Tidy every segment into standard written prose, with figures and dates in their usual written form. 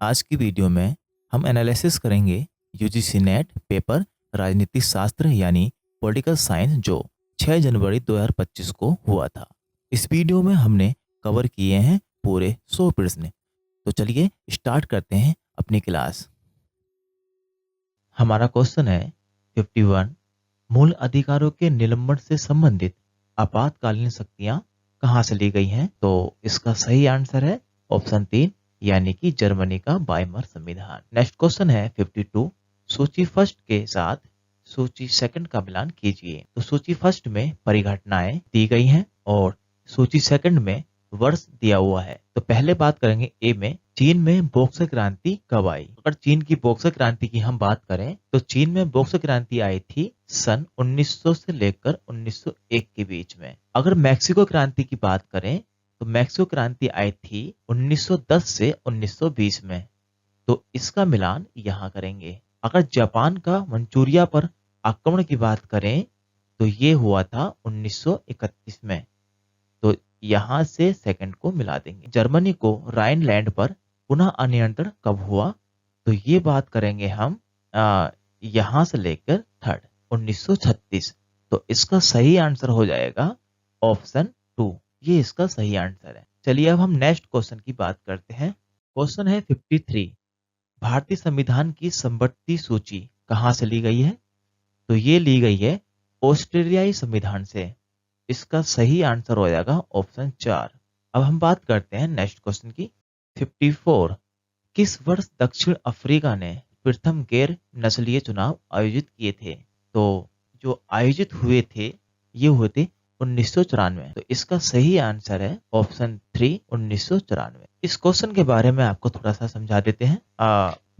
आज की वीडियो में हम एनालिसिस करेंगे यूजीसी नेट पेपर राजनीतिक शास्त्र यानी पॉलिटिकल साइंस जो 6 जनवरी 2025 को हुआ था। इस वीडियो में हमने कवर किए हैं पूरे 100 प्रश्न। तो चलिए स्टार्ट करते हैं अपनी क्लास। हमारा क्वेश्चन है 51, मूल अधिकारों के निलंबन से संबंधित आपातकालीन शक्तियां कहां से ली गई हैं? तो इसका सही आंसर है ऑप्शन 3 यानी कि जर्मनी का वाइमर संविधान। नेक्स्ट क्वेश्चन है 52, सूची फर्स्ट के साथ सूची सेकंड का मिलान कीजिए। तो सूची फर्स्ट में परिघटनाएं दी गई हैं और सूची सेकंड में वर्ष दिया हुआ है। तो पहले बात करेंगे ए में, चीन में बॉक्सर क्रांति कब आई? अगर चीन की बॉक्सर क्रांति की हम बात करें तो चीन में बॉक्सर क्रांति आई थी सन 1900 से लेकर 1901 के बीच में। अगर मैक्सिको क्रांति की बात करें तो मैक्सिको क्रांति आई थी 1910 से 1920 में। तो इसका मिलान यहाँ करेंगे। अगर जापान का मंचूरिया पर आक्रमण की बात करें तो ये हुआ था 1931 में। तो यहाँ से सेकंड को मिला देंगे। जर्मनी को राइनलैंड पर पुनः अनियंत्रण कब हुआ? तो ये बात करेंगे हम यहाँ से लेकर थर्ड 1936। तो इसका सही आंसर हो जाएगा ऑप्शन 2। ये इसका सही आंसर है। चलिए अब हम नेक्स्ट क्वेश्चन की बात करते हैं। क्वेश्चन है 53, भारतीय संविधान की समवर्ती सूची कहां से ली गई है? तो ये ली गई है ऑस्ट्रेलियाई संविधान से। इसका सही आंसर हो जाएगा ऑप्शन 4। अब हम बात करते हैं नेक्स्ट क्वेश्चन की। 54, किस वर्ष दक्षिण अफ्रीका ने प्रथम गैर नस्लीय चुनाव आयोजित किए थे? तो जो आयोजित हुए थे ये हुए थे 1994। तो इसका सही आंसर है ऑप्शन 3 1994। इस क्वेश्चन के बारे में आपको थोड़ा सा समझा देते हैं।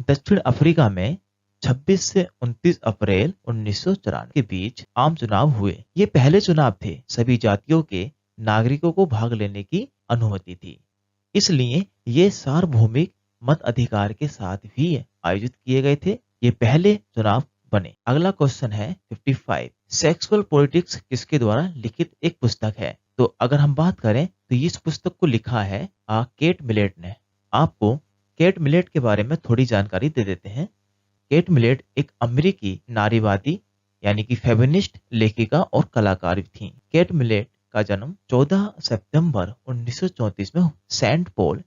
दक्षिण अफ्रीका में 26 से 29 अप्रैल 1994 के बीच आम चुनाव हुए। ये पहले चुनाव थे। सभी जातियों के नागरिकों को भाग लेने की अनुमति थी, इसलिए ये सार्वभौमिक मत अधिकार के साथ भी आयोजित किए गए थे। ये पहले चुनाव बने। अगला क्वेश्चन है 55, सेक्सुअल पॉलिटिक्स किसके द्वारा लिखित एक पुस्तक है? तो अगर हम बात करें तो इस पुस्तक को लिखा है केट मिलेट ने। आपको केट मिलेट के बारे में थोड़ी जानकारी दे देते हैं। केट मिलेट एक अमेरिकी नारीवादी यानी कि फेमिनिस्ट लेखिका और कलाकार थी। केट मिलेट का जन्म 14 सितंबर 1934 में सेंट पॉल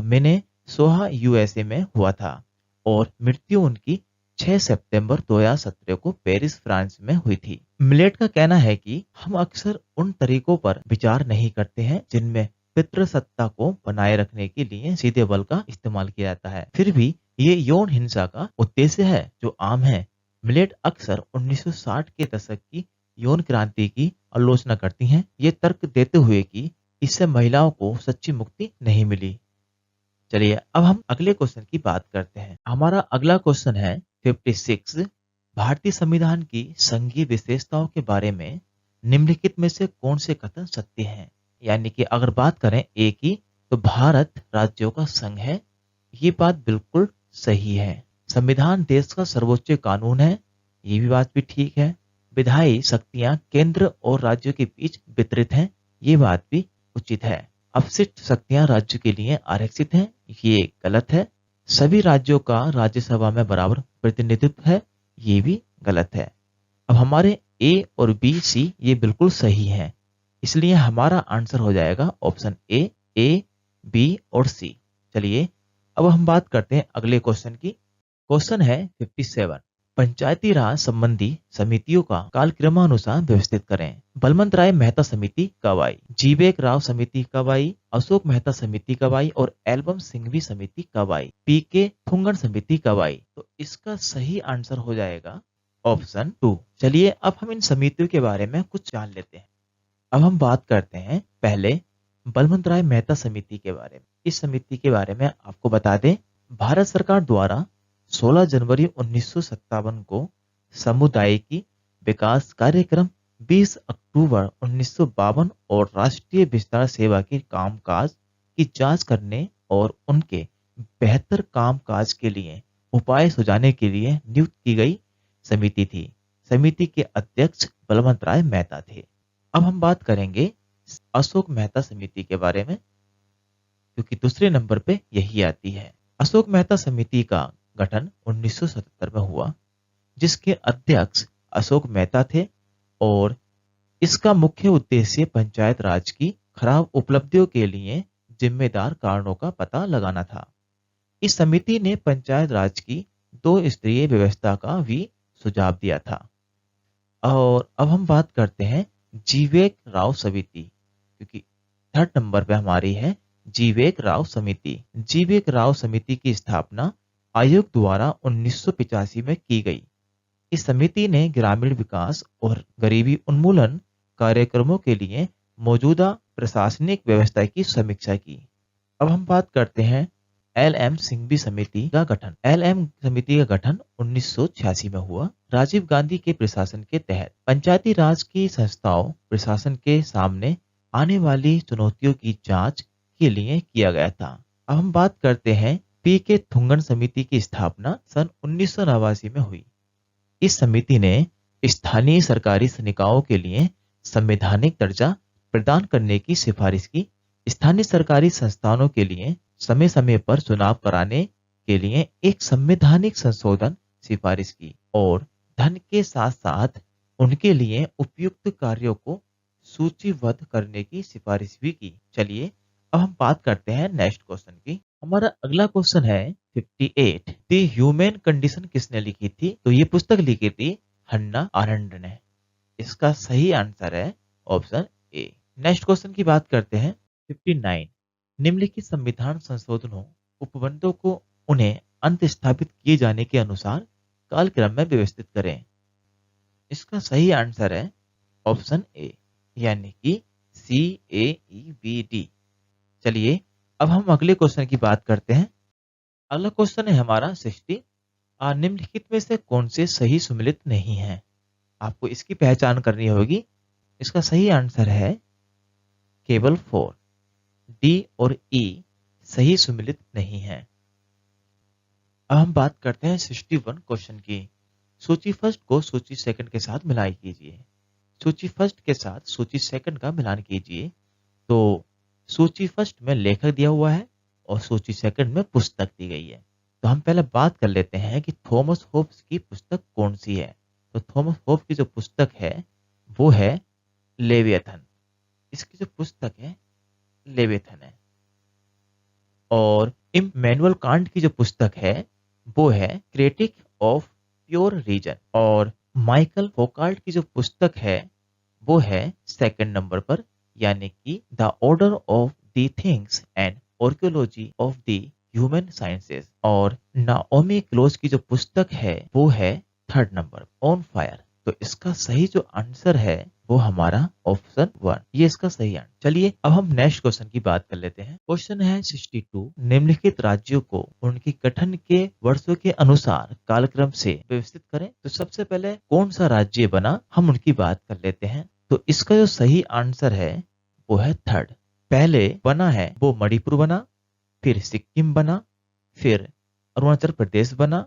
मिनेसोटा यूएसए में हुआ था और मृत्यु उनकी 6 सितंबर 2017 को पेरिस फ्रांस में हुई थी। मिलेट का कहना है कि हम अक्सर उन तरीकों पर विचार नहीं करते हैं जिनमें पितृसत्ता को बनाए रखने के लिए सीधे बल का इस्तेमाल किया जाता है, फिर भी ये यौन हिंसा का उद्देश्य है जो आम है। मिलेट अक्सर 1960 के दशक की यौन क्रांति की आलोचना करती हैं, ये तर्क देते हुए कि इससे महिलाओं को सच्ची मुक्ति नहीं मिली। चलिए अब हम अगले क्वेश्चन की बात करते हैं। हमारा अगला क्वेश्चन है 56, भारतीय संविधान की संघीय विशेषताओं के बारे में निम्नलिखित में से कौन से कथन सत्य हैं? यानी कि अगर बात करें ए की तो भारत राज्यों का संघ है। ये बात बिल्कुल सही है। संविधान देश का सर्वोच्च कानून है। ये भी बात भी ठीक है। विधायी शक्तियां केंद्र और राज्यों के बीच वितरित हैं। ये बात भी उचित है। अपशिष्ट शक्तियां राज्य के लिए आरक्षित हैं। ये गलत है। सभी राज्यों का राज्यसभा में बराबर प्रतिनिधित्व है। ये भी गलत है। अब हमारे ए और बी सी ये बिल्कुल सही है, इसलिए हमारा आंसर हो जाएगा ऑप्शन ए, बी और सी। चलिए अब हम बात करते हैं अगले क्वेश्चन की। क्वेश्चन है 57, पंचायती राज संबंधी समितियों का कालक्रमानुसार व्यवस्थित करें। बलवंत राय मेहता समिति कब आई? जीवेक राव समिति कब आई? अशोक मेहता समिति कब आई? और एल्बम सिंघवी समिति कब आई? पीके थुंगन समिति कब आई? तो इसका सही आंसर हो जाएगा ऑप्शन 2। चलिए अब हम इन समितियों के बारे में कुछ जान लेते हैं। अब हम बात करते हैं पहले बलवंत राय मेहता समिति के बारे में। इस समिति के बारे में आपको बता दें, भारत सरकार द्वारा 16 जनवरी 1957 को सामुदायिक विकास कार्यक्रम, 20 अक्टूबर 1952 और राष्ट्रीय विस्तार सेवा के कामकाज की जांच करने और उनके बेहतर कामकाज के लिए उपाय सुझाने के लिए नियुक्त की गई समिति थी। समिति के अध्यक्ष बलवंत राय मेहता थे। अब हम बात करेंगे अशोक मेहता समिति के बारे में, क्योंकि दूसरे नंबर पे यही आती है। अशोक मेहता समिति का गठन 1977 में हुआ, जिसके अध्यक्ष अशोक मेहता थे और इसका मुख्य उद्देश्य पंचायत राज की खराब उपलब्धियों के लिए जिम्मेदार कारणों का पता लगाना था। इस समिति ने पंचायत राज की 2 स्तरीय व्यवस्था का भी सुझाव दिया था। और अब हम बात करते हैं जीवेक राव समिति, क्योंकि थर्ड नंबर पे हमारी है जीवेक राव समिति। जीवेक राव समिति की स्थापना आयोग द्वारा 1985 में की गई। इस समिति ने ग्रामीण विकास और गरीबी उन्मूलन कार्यक्रमों के लिए मौजूदा प्रशासनिक व्यवस्था की समीक्षा की। अब हम बात करते हैं एल.एम. सिंघवी समिति का गठन। एल.एम. समिति का गठन 1986 में हुआ। राजीव गांधी के प्रशासन के तहत पंचायती राज की संस्थाओं प्रशासन के सामने आने वाली चुनौतियों की जांच के लिए किया गया था। अब हम बात करते हैं पी.के. थुंगन समिति की स्थापना सन 1989 में हुई। इस समिति ने स्थानीय सरकारी निकायों के लिए संवैधानिक दर्जा प्रदान करने की सिफारिश की। स्थानीय सरकारी संस्थानों के लिए समय समय पर चुनाव कराने के लिए एक संवैधानिक संशोधन सिफारिश की और धन के साथ साथ उनके लिए उपयुक्त कार्यों को सूचीबद्ध करने की सिफारिश भी की। चलिए अब हम बात करते हैं नेक्स्ट क्वेश्चन की। हमारा अगला क्वेश्चन है 58। द ह्यूमन कंडीशन किसने लिखी थी? तो ये पुस्तक लिखी थी हन्ना आरेंट ने। इसका सही आंसर है ऑप्शन ए। नेक्स्ट क्वेश्चन की बात करते हैं 59। निम्नलिखित संविधान संशोधनों उपबंधों को उन्हें अंत स्थापित किए जाने के अनुसार कालक्रम में व्यवस्थित करें। इसका सही आंसर है ऑप्शन ए, यानी कि CAEBD। चलिए अब हम अगले क्वेश्चन की बात करते हैं। अगला क्वेश्चन है हमारा 60। निम्नलिखित में से कौन से सही सुमेलित नहीं है? आपको इसकी पहचान करनी होगी। इसका सही आंसर है केवल 4। डी और ई सही सुमेलित नहीं है। अब हम बात करते हैं 61 क्वेश्चन की। सूची फर्स्ट को सूची सेकंड के साथ मिलाई कीजिए। सूची फर्स्ट के साथ सूची सेकंड का मिलान कीजिए। तो सूची फर्स्ट में लेखक दिया हुआ है और सूची सेकंड में पुस्तक दी गई है। तो हम पहले बात कर लेते हैं कि थॉमस होब्स की पुस्तक कौन सी है। तो थॉमस होब्स की जो पुस्तक है वो है लेवियथन। इसकी जो पुस्तक है लेवियथन है। और इमैनुअल कांट की जो पुस्तक है वो है क्रिटिक ऑफ प्योर रीजन। और माइकल फोकाल्ट की जो पुस्तक है वो है सेकंड नंबर पर, यानी कि the order of the things and archaeology of the human sciences. और नाओमी क्लोज की जो पुस्तक है वो है थर्ड नंबर ऑन फायर। तो इसका सही जो आंसर है वो हमारा ऑप्शन 1, ये इसका सही आंसर। चलिए अब हम नेक्स्ट क्वेश्चन की बात कर लेते हैं। क्वेश्चन है 62। निम्नलिखित राज्यों को उनके गठन के वर्षों के अनुसार कालक्रम से व्यवस्थित करें। तो सबसे पहले कौन सा राज्य बना, हम उनकी बात कर लेते हैं। तो इसका जो सही आंसर है वो है थर्ड। पहले बना है वो मणिपुर बना, फिर सिक्किम बना, फिर अरुणाचल प्रदेश बना,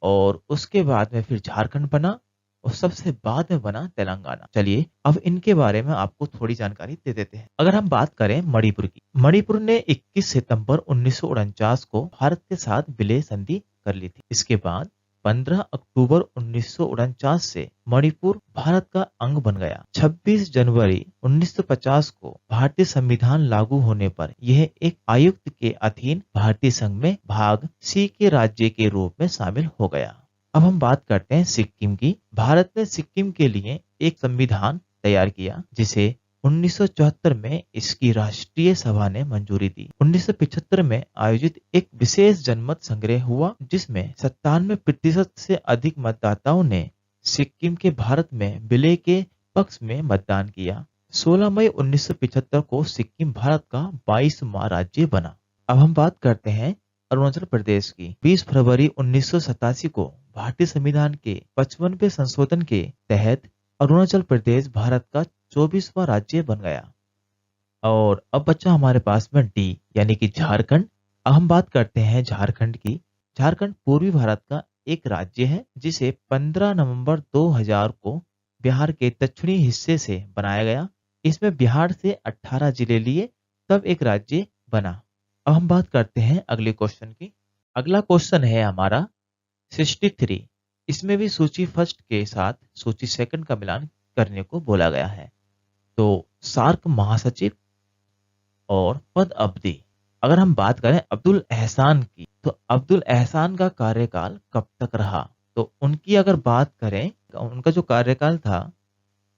और उसके बाद में फिर झारखंड बना, और सबसे बाद में बना तेलंगाना। चलिए अब इनके बारे में आपको थोड़ी जानकारी दे देते हैं। अगर हम बात करें मणिपुर की, मणिपुर ने 21 सितंबर 1949 को भारत के साथ विलय संधि कर ली थी। इसके बाद 15 अक्टूबर 1949 से मणिपुर भारत का अंग बन गया। 26 जनवरी 1950 को भारतीय संविधान लागू होने पर यह एक आयुक्त के अधीन भारतीय संघ में भाग सी के राज्य के रूप में शामिल हो गया। अब हम बात करते हैं सिक्किम की। भारत ने सिक्किम के लिए एक संविधान तैयार किया जिसे 1974 में इसकी राष्ट्रीय सभा ने मंजूरी दी। 1975 में आयोजित एक विशेष जनमत संग्रह हुआ जिसमें 97% से अधिक मतदाताओं ने सिक्किम के भारत में विलय के पक्ष में मतदान किया। 16 मई 1975 को सिक्किम भारत का 22वां राज्य बना। अब हम बात करते हैं अरुणाचल प्रदेश की। 20 फरवरी 1987 को भारतीय संविधान के 55वें संशोधन के तहत अरुणाचल प्रदेश भारत का 24वां राज्य बन गया। और अब बच्चा हमारे पास में डी, यानी कि झारखंड। अब हम बात करते हैं झारखंड की। झारखंड पूर्वी भारत का एक राज्य है जिसे 15 नवंबर 2000 को बिहार के दक्षिणी हिस्से से बनाया गया। इसमें बिहार से 18 जिले लिए तब एक राज्य बना। अब हम बात करते हैं अगले क्वेश्चन की। अगला क्वेश्चन है हमारा 63। इसमें भी सूची फर्स्ट के साथ सूची सेकंड का मिलान करने को बोला गया है। तो सार्क महासचिव और पद अवधि, अगर हम बात करें अब्दुल एहसान की, तो अब्दुल एहसान का कार्यकाल कब तक रहा? तो उनकी अगर बात करें, उनका जो कार्यकाल था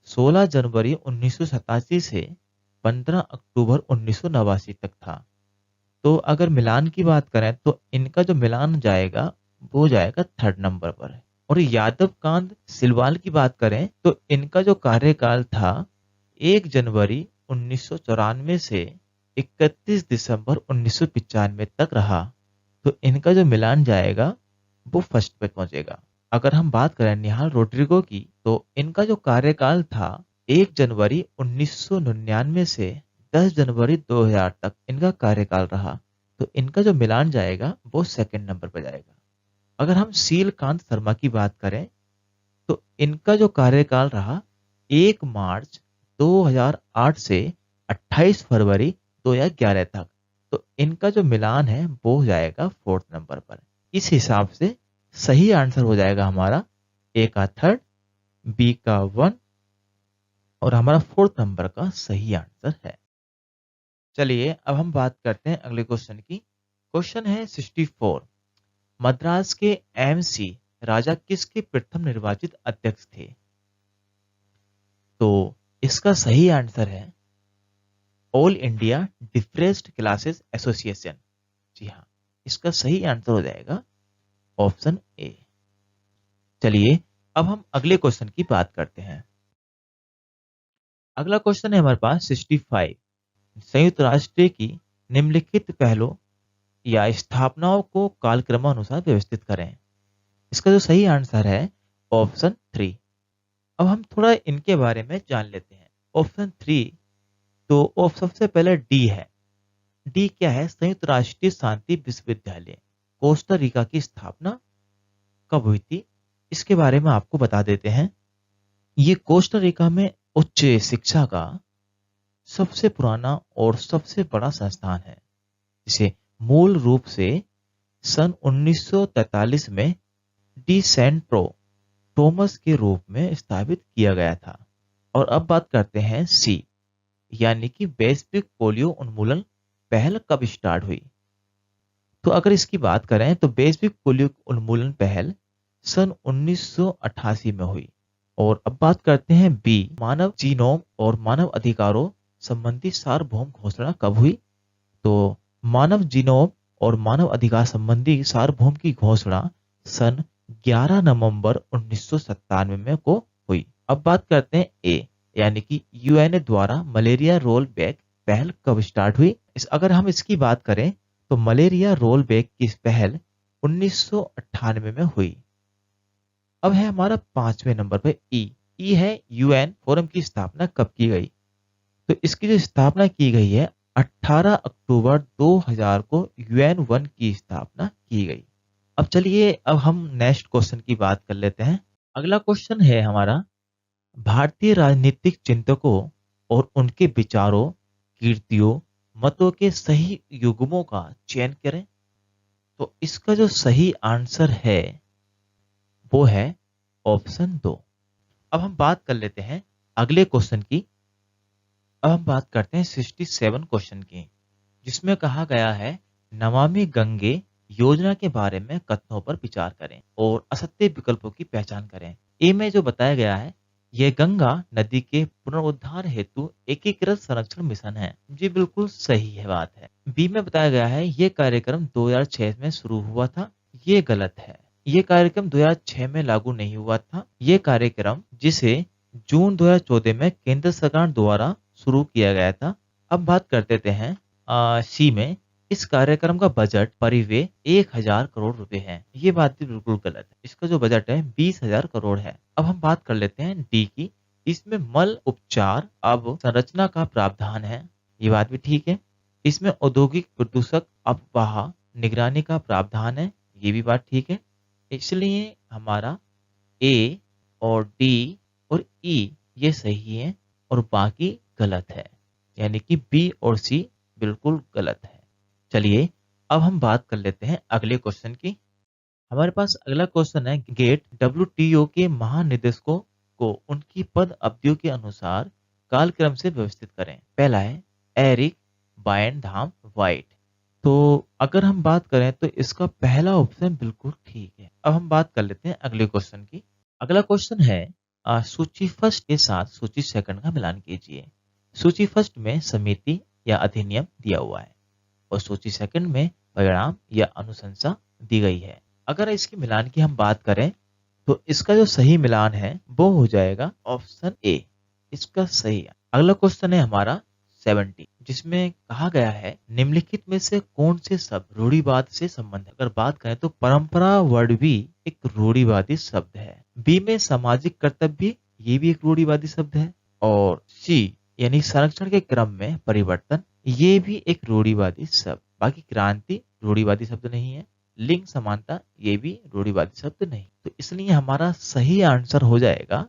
16 जनवरी 1987 से 15 अक्टूबर 1989 तक था। तो अगर मिलान की बात करें तो इनका जो मिलान जाएगा वो जाएगा थर्ड नंबर पर। और यादव कांत सिलवाल की बात करें तो इनका जो कार्यकाल था 1 जनवरी 1994 से 31 दिसंबर 1995 तक रहा। तो इनका जो मिलान जाएगा वो फर्स्ट पे पहुंचेगा। अगर हम बात करें निहाल रोड्रिगो की, तो इनका जो कार्यकाल था 1 जनवरी 1999 से 10 जनवरी 2000 तक इनका कार्यकाल रहा। तो इनका जो मिलान जाएगा वो सेकंड नंबर पर जाएगा। अगर हम शीलकांत शर्मा की बात करें तो इनका जो कार्यकाल रहा 1 मार्च 2008 से 28 फरवरी 2011 तक। तो इनका जो मिलान है वो जाएगा फोर्थ नंबर पर। इस हिसाब से सही आंसर हो जाएगा हमारा ए का थर्ड, बी का 1 और हमारा फोर्थ नंबर का सही आंसर है। चलिए अब हम बात करते हैं अगले क्वेश्चन की। क्वेश्चन है 64। मद्रास के एमसी राजा किसके प्रथम निर्वाचित अध्यक्ष थे? तो इसका सही आंसर है all India depressed classes association. जी हाँ, इसका सही आंसर हो जाएगा ऑप्शन ए। चलिए अब हम अगले क्वेश्चन की बात करते हैं। अगला क्वेश्चन है हमारे पास 65। संयुक्त राष्ट्र की निम्नलिखित पहलों या स्थापनाओं को कालक्रमानुसार व्यवस्थित करें। इसका जो सही आंसर है ऑप्शन 3। अब हम थोड़ा इनके बारे में जान लेते हैं। ऑप्शन 3, तो सबसे पहले डी है। डी क्या है? संयुक्त राष्ट्रीय शांति विश्वविद्यालय कोस्टा रिका की स्थापना कब हुई थी, इसके बारे में आपको बता देते हैं। ये कोस्टा रिका में उच्च शिक्षा का सबसे पुराना और सबसे बड़ा संस्थान है, जिसे मूल रूप से सन 1943 में डी सेंट्रो टोमस के रूप में स्थापित किया गया था। और अब बात करते हैं सी, यानी कि वैश्विक पोलियो उन्मूलन पहल कब स्टार्ट हुई। तो अगर इसकी बात करें तो वैश्विक पोलियो उन्मूलन पहल सन 1988 में हुई। और अब बात करते हैं बी, मानव जीनोम और मानव अधिकारों संबंधी सार्वभौम घोषणा कब हुई। तो मानव जीनोम और मानव अधिकार संबंधी सार्वभौम की घोषणा सन 11 नवंबर 1997 में को हुई। अब बात करते हैं ए, यानी कि यूएनए द्वारा मलेरिया रोल बैक पहल कब स्टार्ट हुई। अगर हम इसकी बात करें तो मलेरिया रोल बैक की पहल 1998 में हुई। अब है हमारा 5वें नंबर पे ई है यूएन फोरम की स्थापना कब की गई। तो इसकी जो स्थापना की गई है 18 अक्टूबर 2000 को यूएन 1 की स्थापना की गई। अब चलिए अब हम नेक्स्ट क्वेश्चन की बात कर लेते हैं। अगला क्वेश्चन है हमारा, भारतीय राजनीतिक चिंतकों और उनके विचारों, कीर्तियों, मतों के सही युग्मों का चयन करें। तो इसका जो सही आंसर है वो है ऑप्शन 2। अब हम बात कर लेते हैं अगले क्वेश्चन की। अब हम बात करते हैं 67 क्वेश्चन की, जिसमें कहा गया है नमामि गंगे योजना के बारे में कथनों पर विचार करें और असत्य विकल्पों की पहचान करें। ए में जो बताया गया है यह गंगा नदी के पुनरुद्धार हेतु एकीकृत संरक्षण मिशन है। जी बिल्कुल सही है बात है। बी में बताया गया है यह कार्यक्रम 2006 में शुरू हुआ था। ये गलत है। ये कार्यक्रम 2006 में लागू नहीं हुआ था। ये कार्यक्रम जिसे जून 2014 में केंद्र सरकार द्वारा शुरू किया गया था। अब बात कर देते हैं सी में। इस कार्यक्रम का बजट परिव्यय 1000 करोड़ रुपए है। ये बात भी बिल्कुल गलत है। इसका जो बजट है 20,000 करोड़ है। अब हम बात कर लेते हैं डी की। इसमें मल उपचार अब संरचना का प्रावधान है। ये बात भी ठीक है। इसमें औद्योगिक प्रदूषक अपवाह निगरानी का प्रावधान है। ये भी बात ठीक है। इसलिए हमारा ए और डी और ई ये सही है और बाकी गलत है, यानी कि बी और सी बिल्कुल गलत है। चलिए अब हम बात कर लेते हैं अगले क्वेश्चन की। हमारे पास अगला क्वेश्चन है, गेट डब्ल्यूटीओ के महानिदेशकों को उनकी पद अवधियों के अनुसार कालक्रम से व्यवस्थित करें। पहला है एरिक बायन धाम वाइट। तो अगर हम बात करें तो इसका पहला ऑप्शन बिल्कुल ठीक है। अब हम बात कर लेते हैं अगले क्वेश्चन की। अगला क्वेश्चन है, सूची फर्स्ट के साथ सूची सेकंड का मिलान कीजिए। सूची फर्स्ट में समिति या अधिनियम दिया हुआ है और सूची सेकंड में परिणाम या अनुशंसा दी गई है। अगर इसके मिलान की हम बात करें तो इसका जो सही मिलान है वो हो जाएगा ऑप्शन ए, इसका सही है। अगला क्वेश्चन है हमारा 70, जिसमें कहा गया है निम्नलिखित में से कौन से शब्द रूढ़िवाद से संबंधित है। अगर बात करें तो परंपरा वर्ड भी एक रूढ़िवादी शब्द है। बी में सामाजिक कर्तव्य, ये भी एक रूढ़िवादी शब्द है। और सी यानी संरक्षण के क्रम में परिवर्तन, ये भी एक रूढ़िवादी शब्द। बाकी क्रांति रूढ़िवादी शब्द नहीं है। लिंग समानता, ये भी रूढ़िवादी शब्द नहीं। तो इसलिए हमारा सही आंसर हो जाएगा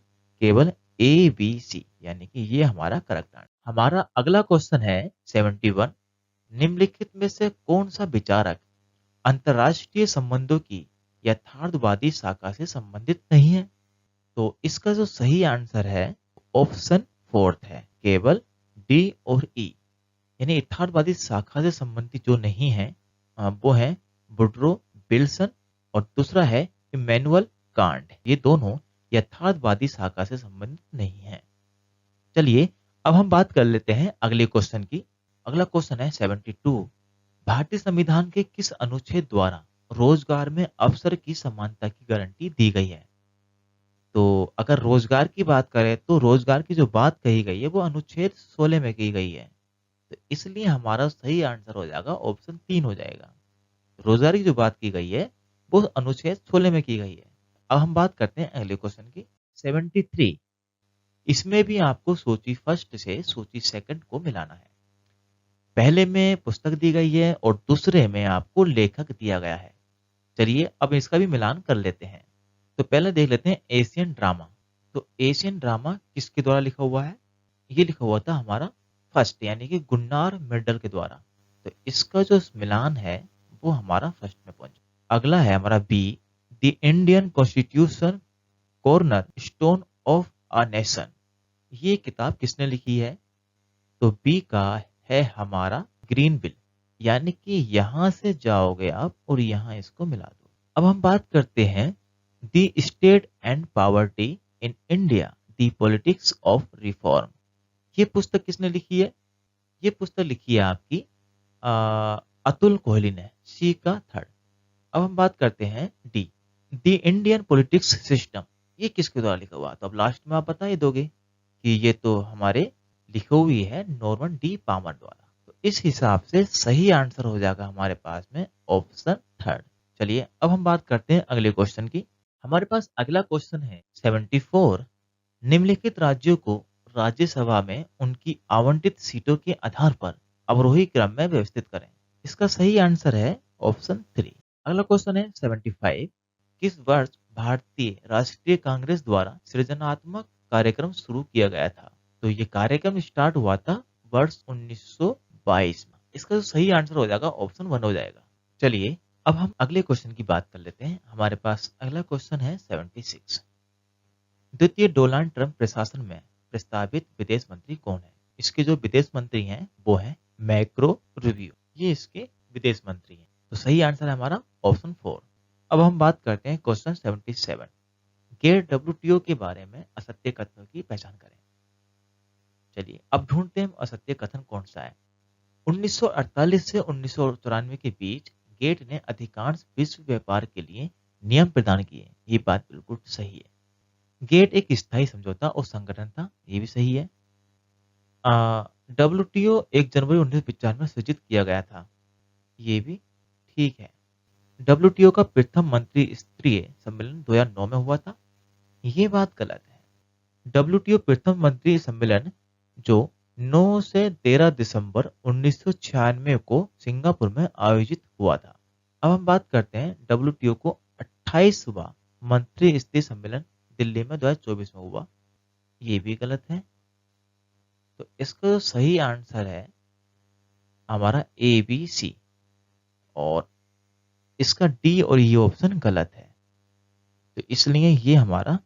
केवल ए बी सी, यानी कि ये हमारा करेक्ट आंसर। हमारा अगला क्वेश्चन है 71, निम्नलिखित में से कौन सा विचारक अंतरराष्ट्रीय संबंधों की यथार्थवादी शाखा से संबंधित नहीं है। तो इसका जो सही आंसर है ऑप्शन फोर्थ है, केवल डी और ई, यानी यथार्थवादी शाखा से संबंधित जो नहीं है वो है वुड्रो विल्सन और दूसरा है इमैनुअल कांट। ये दोनों यथार्थवादी शाखा से संबंधित नहीं है। चलिए अब हम बात कर लेते हैं अगले क्वेश्चन की। अगला क्वेश्चन है 72, भारतीय संविधान के किस अनुच्छेद द्वारा रोजगार में अवसर की समानता की गारंटी दी गई है। तो अगर रोजगार की बात करें तो रोजगार की जो बात कही गई है वो अनुच्छेद 16 में की गई है। तो इसलिए हमारा सही आंसर हो जाएगा ऑप्शन 3 हो जाएगा। रोजगार की जो बात की गई है वो अनुच्छेद 16 में की गई है। अब हम बात करते हैं अगले क्वेश्चन की 73, इसमें भी आपको सूची फर्स्ट से सूची सेकंड को मिलाना है। पहले में पुस्तक दी गई है और दूसरे में आपको लेखक दिया गया है। चलिए अब इसका भी मिलान कर लेते हैं। तो पहले देख लेते हैं एशियन ड्रामा। तो एशियन ड्रामा किसके द्वारा लिखा हुआ है, ये लिखा हुआ था हमारा फर्स्ट यानी कि गुन्नार मेडल के द्वारा। तो इसका जो मिलान है वो हमारा फर्स्ट में पहुंचा। अगला है हमारा B, the Indian constitution corner stone of a nation. ये किताब किसने लिखी है। तो बी का है हमारा ग्रीन बिल, यानी कि यहां से जाओगे आप और यहां इसको मिला दो। अब हम बात करते हैं the state and poverty in India, the politics of reform. ये पुस्तक किसने लिखी है, ये पुस्तक लिखी है आपकी अतुल कोहली ने, सी का थर्ड। अब हम बात करते हैं D, the Indian politics system. ये किसके द्वारा लिखा हुआ। तो अब लास्ट में आप बता ही दोगे कि ये तो हमारे लिखी हुई है नॉर्मन डी पामर द्वारा। तो इस हिसाब से सही आंसर हो जाएगा हमारे पास में ऑप्शन थर्ड। चलिए अब हम बात करते हैं अगले क्वेश्चन की। हमारे पास अगला क्वेश्चन है 74, निम्नलिखित राज्यों को राज्यसभा में उनकी आवंटित सीटों के आधार पर अवरोही क्रम में व्यवस्थित करें। इसका सही आंसर है ऑप्शन 3। अगला क्वेश्चन है 75, किस वर्ष भारतीय राष्ट्रीय कांग्रेस द्वारा सृजनात्मक कार्यक्रम शुरू किया गया था। तो ये कार्यक्रम स्टार्ट हुआ था वर्ष 1922 में। इसका जो सही आंसर हो जाएगा ऑप्शन 1 हो जाएगा। चलिए अब हम अगले क्वेश्चन की बात कर लेते हैं। हमारे पास अगला क्वेश्चन है 76, द्वितीय डोनाल्ड ट्रंप प्रशासन में प्रस्तावित विदेश मंत्री कौन है। इसके जो विदेश मंत्री हैं वो है मैक्रो रूबियो, ये इसके विदेश मंत्री हैं। तो सही आंसर है हमारा ऑप्शन 4। अब हम बात करते हैं क्वेश्चन 77, गैर डब्ल्यूटीओ के बारे में असत्य कथनों की पहचान करें। चलिए अब ढूंढते हैं असत्य कथन कौन सा है। 1948 से 1994 के बीच गेट ने अधिकांश विश्व व्यापार के लिए नियम प्रदान किए, ये बात बिल्कुल सही है। गेट एक स्थायी समझौता और संगठन था, ये भी सही है। डब्ल्यूटीओ 1 जनवरी 1995 में सृजित किया गया था, ये भी ठीक है। डब्ल्यूटीओ का प्रथम मंत्री स्तरीय सम्मेलन 2009 में हुआ था, ये बात गलत है। डब्ल्यूटीओ प्रथम मंत्री सम्मेलन जो 9 से 13 दिसंबर 1996 को सिंगापुर में आयोजित हुआ था। अब हम बात करते हैं डब्ल्यूटीओ को 28वां मंत्री स्तरीय सम्मेलन दिल्ली में 2024 में हुआ, ये भी गलत है। तो इसका जो सही आंसर है हमारा ए बी सी और इसका डी और ये ऑप्शन गलत है। तो इसलिए ये हमारा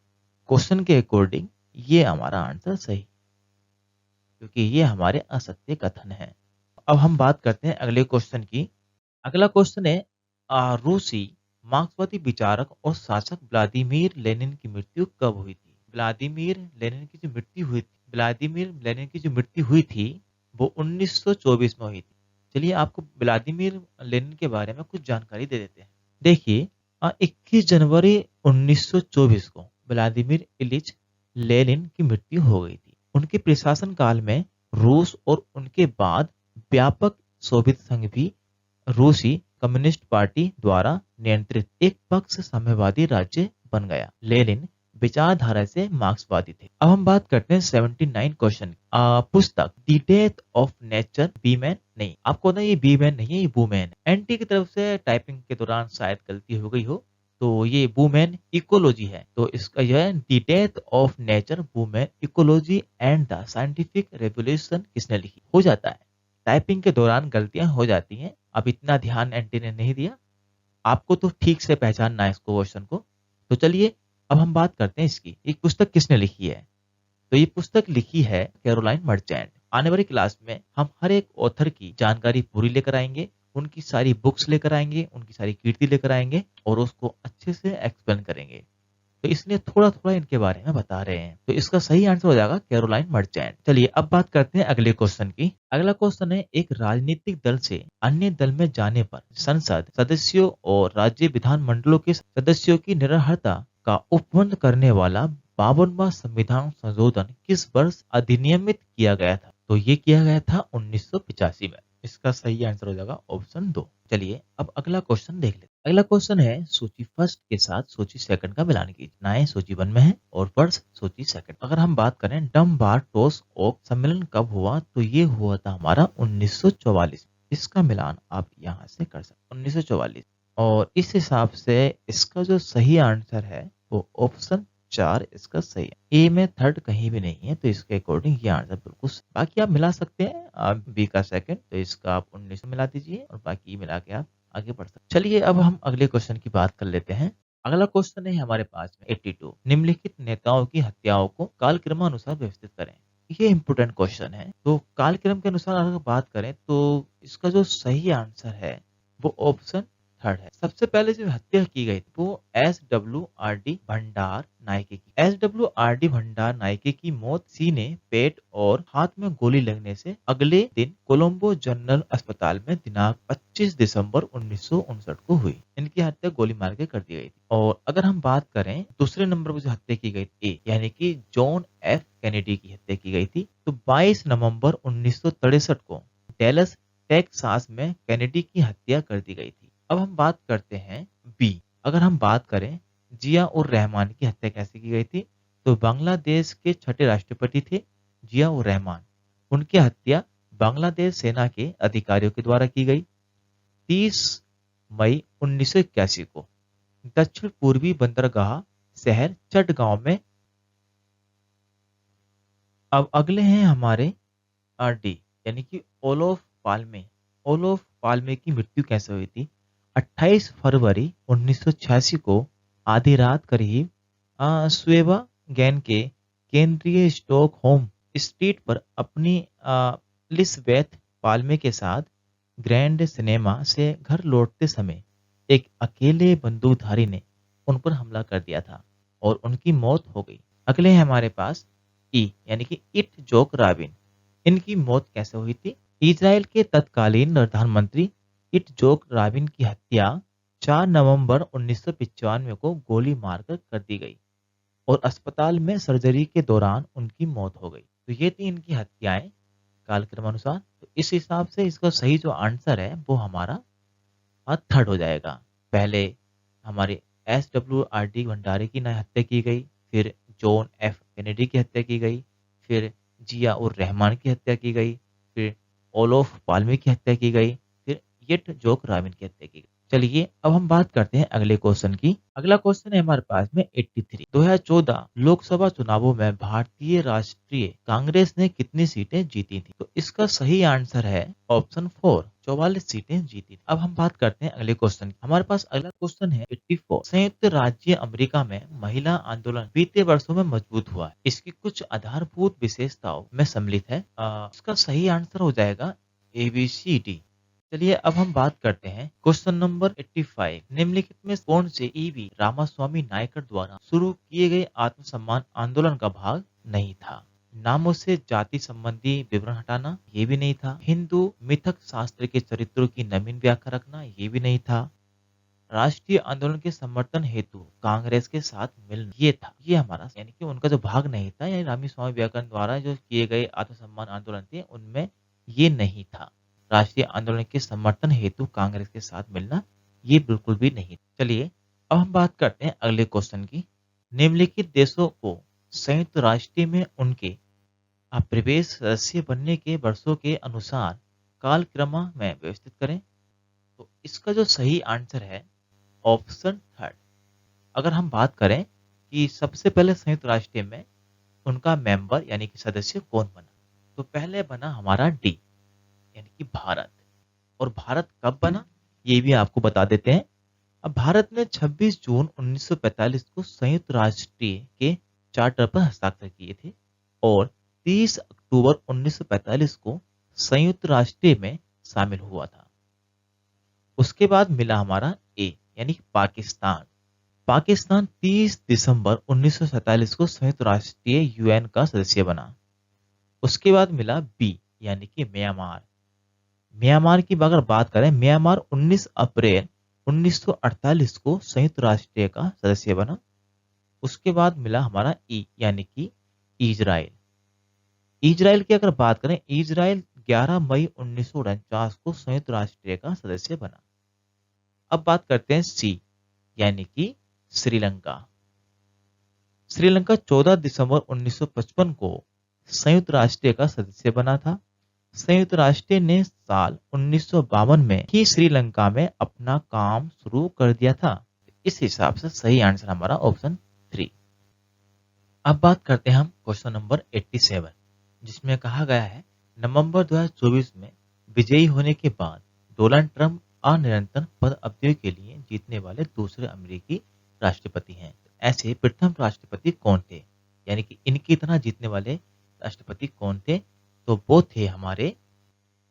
क्वेश्चन के अकॉर्डिंग ये हमारा आंसर सही, क्योंकि ये हमारे असत्य कथन है। अब हम बात करते हैं अगले क्वेश्चन की। अगला क्वेश्चन है रूसी मार्क्सवादी विचारक और शासक व्लादिमीर लेनिन की मृत्यु कब हुई थी? व्लादिमीर लेनिन की जो मृत्यु हुई थी वो 1924 में हुई थी। चलिए आपको व्लादिमीर लेनिन के बारे में कुछ जानकारी दे देते हैं। देखिए 21 जनवरी 1924 को व्लादिमीर इलिच लेनिन की मृत्यु हो गई थी। उनके प्रशासन काल में रूस और उनके बाद व्यापक सोवियत संघ भी रूसी कम्युनिस्ट पार्टी द्वारा नियंत्रित एक पक्ष साम्यवादी राज्य बन गया। लेनिन विचारधारा से मार्क्सवादी थे। अब हम बात करते हैं 79 क्वेश्चन। पुस्तक द डेथ ऑफ नेचर बीमैन, नहीं आपको ना ये बीमैन नहीं है, ये बूमैन है। एनटी की तरफ से टाइपिंग के दौरान शायद गलती हो गई हो, तो ये वुमेन इकोलॉजी है। तो इसका यह है the death of nature women ecology and the scientific revolution किसने लिखी। हो जाता है, टाइपिंग के दौरान गलतियां हो जाती हैं। अब इतना ध्यान एंटी ने नहीं दिया, आपको तो ठीक से पहचानना है इसको क्वेश्चन को। तो चलिए अब हम बात करते हैं इसकी, एक पुस्तक किसने लिखी है। तो ये पुस्तक लिखी है कैरोलाइन मर्चेंट। आने वाली क्लास में हम हर एक ऑथर की जानकारी पूरी लेकर आएंगे, उनकी सारी बुक्स लेकर आएंगे, उनकी सारी कीर्ति लेकर आएंगे और उसको अच्छे से एक्सप्लेन करेंगे। तो इसलिए थोड़ा थोड़ा इनके बारे में बता रहे हैं। तो इसका सही आंसर हो जाएगा कैरोलाइन मर्चेंट। चलिए अब बात करते हैं अगले क्वेश्चन की। अगला क्वेश्चन है एक राजनीतिक दल से अन्य दल में जाने पर संसद सदस्यों और राज्य विधानमंडलों के सदस्यों की निरर्हता का उपबंध करने वाला 52वां संविधान संशोधन किस वर्ष अधिनियमित किया गया था? तो ये किया गया था 1985 में। इसका सही आंसर हो जाएगा ऑप्शन 2। चलिए अब अगला क्वेश्चन देख लेते हैं। अगला क्वेश्चन है सूची फर्स्ट के साथ सूची सेकंड का मिलान कीजिए। नाएं सूची 1 में है और वर्ष सूची सेकंड। अगर हम बात करें डम्बार टोस ओक सम्मेलन कब हुआ, तो ये हुआ था हमारा 1944। इसका मिलान आप यहाँ से कर सकते 1944। और इस हिसाब से इसका जो सही आंसर है वो ऑप्शन 4 इसका सही है। ए में थर्ड कहीं भी नहीं है, तो इसके अकॉर्डिंग ये आंसर बिल्कुल। बाकी आप मिला सकते हैं, आप बी का सेकंड, तो इसका आप 19 मिला दीजिए और बाकी मिला के आप आगे बढ़ सकते। चलिए अब हम अगले क्वेश्चन की बात कर लेते हैं। अगला क्वेश्चन है हमारे पास में 82। निम्नलिखित नेताओं की हत्याओं को कालक्रमानुसार व्यवस्थित करें। ये इंपोर्टेंट क्वेश्चन है। तो कालक्रम के अनुसार अगर बात करें तो इसका जो सही आंसर है वो ऑप्शन थर्ड है। सबसे पहले जो हत्या की गई वो SWRD भंडार नायके की। SWRD भंडार नायके की मौत सीने, पेट और हाथ में गोली लगने से अगले दिन कोलंबो जनरल अस्पताल में दिनांक 25 दिसंबर 1959 को हुई। इनकी हत्या गोली मार के कर दी गई थी। और अगर हम बात करें दूसरे नंबर पर जो हत्या की गई थी, यानी कि जॉन F कैनेडी की हत्या की गई थी, तो 22 नवंबर 1963 को डेलस टेक्सास में कैनेडी की हत्या कर दी गई थी। अब हम बात करते हैं बी। अगर हम बात करें जिया उर रहमान की हत्या कैसे की गई थी, तो बांग्लादेश के छठे राष्ट्रपति थे जिया उर रहमान। उनकी हत्या बांग्लादेश सेना के अधिकारियों के द्वारा की गई 30 मई 1981 को दक्षिण पूर्वी बंदरगाह शहर चटगांव में। अब अगले हैं हमारे डी, यानी कि ओलोफ पाल्मे। ओलोफ पाल्मे की मृत्यु कैसे हुई थी? 28 फरवरी 1986 को आधी रात करीब स्वेवागेन के केंद्रीय स्टॉकहोम स्ट्रीट पर अपनी लिस्बेथ पाल्मे के साथ ग्रैंड सिनेमा से घर लौटते समय एक अकेले बंदूकधारी ने उन पर हमला कर दिया था और उनकी मौत हो गई। अगले हैं हमारे पास ई, यानी कि इटजोक राबिन। इनकी मौत कैसे हुई थी? इजराइल के तत्कालीन प्रधानमंत्री इटजोक राबिन की हत्या 4 नवंबर 1995 को गोली मारकर कर दी गई और अस्पताल में सर्जरी के दौरान उनकी मौत हो गई। तो ये थी इनकी हत्याएं कालक्रमानुसार। तो इस हिसाब से इसका सही जो आंसर है वो हमारा थर्ड हो जाएगा। पहले हमारे SWRD भंडारी की हत्या की गई, फिर जॉन F कैनेडी की हत्या की गई, फिर जिया उर रहमान की हत्या की गई, फिर ओलोफ पाल्मे की हत्या की गई, फिर इटजोक राबिन की हत्या की गई। चलिए अब हम बात करते हैं अगले क्वेश्चन की। अगला क्वेश्चन है हमारे पास में 83। 2014 लोकसभा चुनावों में भारतीय राष्ट्रीय कांग्रेस ने कितनी सीटें जीती थी? तो इसका सही आंसर है ऑप्शन 4, 44 सीटें जीती थी। अब हम बात करते हैं अगले क्वेश्चन की। हमारे पास अगला क्वेश्चन है 84। संयुक्त राज्य अमेरिका में महिला आंदोलन बीते वर्षों में मजबूत हुआ है। इसकी कुछ आधारभूत विशेषताओं में सम्मिलित है। इसका सही आंसर हो जाएगा ABCD। चलिए अब हम बात करते हैं क्वेश्चन नंबर 85। निम्नलिखित में कौन से ईवी रामास्वामी नायकर द्वारा शुरू किए गए आत्मसम्मान आंदोलन का भाग नहीं था? नामों से जाति संबंधी विवरण हटाना, ये भी नहीं था। हिंदू मिथक शास्त्र के चरित्रों की नवीन व्याख्या रखना, ये भी नहीं था। राष्ट्रीय आंदोलन के समर्थन हेतु कांग्रेस के साथ मिलना, ये था। ये हमारा यानी कि उनका जो भाग नहीं था, यानी रामास्वामी विवेकानंद द्वारा जो किए गए आत्मसम्मान आंदोलन थे उनमें ये नहीं था। राष्ट्रीय आंदोलन के समर्थन हेतु कांग्रेस के साथ मिलना, ये बिल्कुल भी नहीं। चलिए अब हम बात करते हैं अगले क्वेश्चन की। निम्नलिखित देशों को संयुक्त राष्ट्र में उनके प्रवेश सदस्य बनने के वर्षों के अनुसार कालक्रम में व्यवस्थित करें। तो इसका जो सही आंसर है ऑप्शन 3। अगर हम बात करें कि सबसे पहले संयुक्त राष्ट्र में उनका मेंबर यानी कि सदस्य कौन बना, तो पहले बना हमारा डी यानी कि भारत। और भारत कब बना ये भी आपको बता देते हैं। अब भारत ने 26 जून 1945 को संयुक्त राष्ट्र के चार्टर पर हस्ताक्षर किए थे और 30 अक्टूबर 1945 को संयुक्त राष्ट्र में शामिल हुआ था। उसके बाद मिला हमारा ए यानी कि पाकिस्तान। पाकिस्तान 30 दिसंबर 1947 को संयुक्त राष्ट्र UN का सदस्य बना। उसके बाद मिला बी यानी कि म्यांमार। म्यांमार की अगर बात करें, म्यांमार 19 अप्रैल 1948 को संयुक्त राष्ट्र का सदस्य बना। उसके बाद मिला हमारा ई यानी कि इजराइल। इजराइल की अगर बात करें, इजराइल 11 मई 1949 को संयुक्त राष्ट्र का सदस्य बना। अब बात करते हैं सी यानी कि श्रीलंका। श्रीलंका 14 दिसंबर 1955 को संयुक्त राष्ट्र का सदस्य बना था। संयुक्त राष्ट्र ने साल 1952 में ही श्रीलंका में अपना काम शुरू कर दिया था। इस हिसाब से सही आंसर हमारा ऑप्शन 3। अब बात करते हैं हम क्वेश्चन नंबर 87, जिसमें कहा गया है नवंबर 2024 में विजयी होने के बाद डोनाल्ड ट्रंप अनिरंतर पद अवधि के लिए जीतने वाले दूसरे अमेरिकी राष्ट्रपति हैं। ऐसे प्रथम राष्ट्रपति कौन थे, यानी कि इनकी तरह जीतने वाले राष्ट्रपति कौन थे? तो वो थे हमारे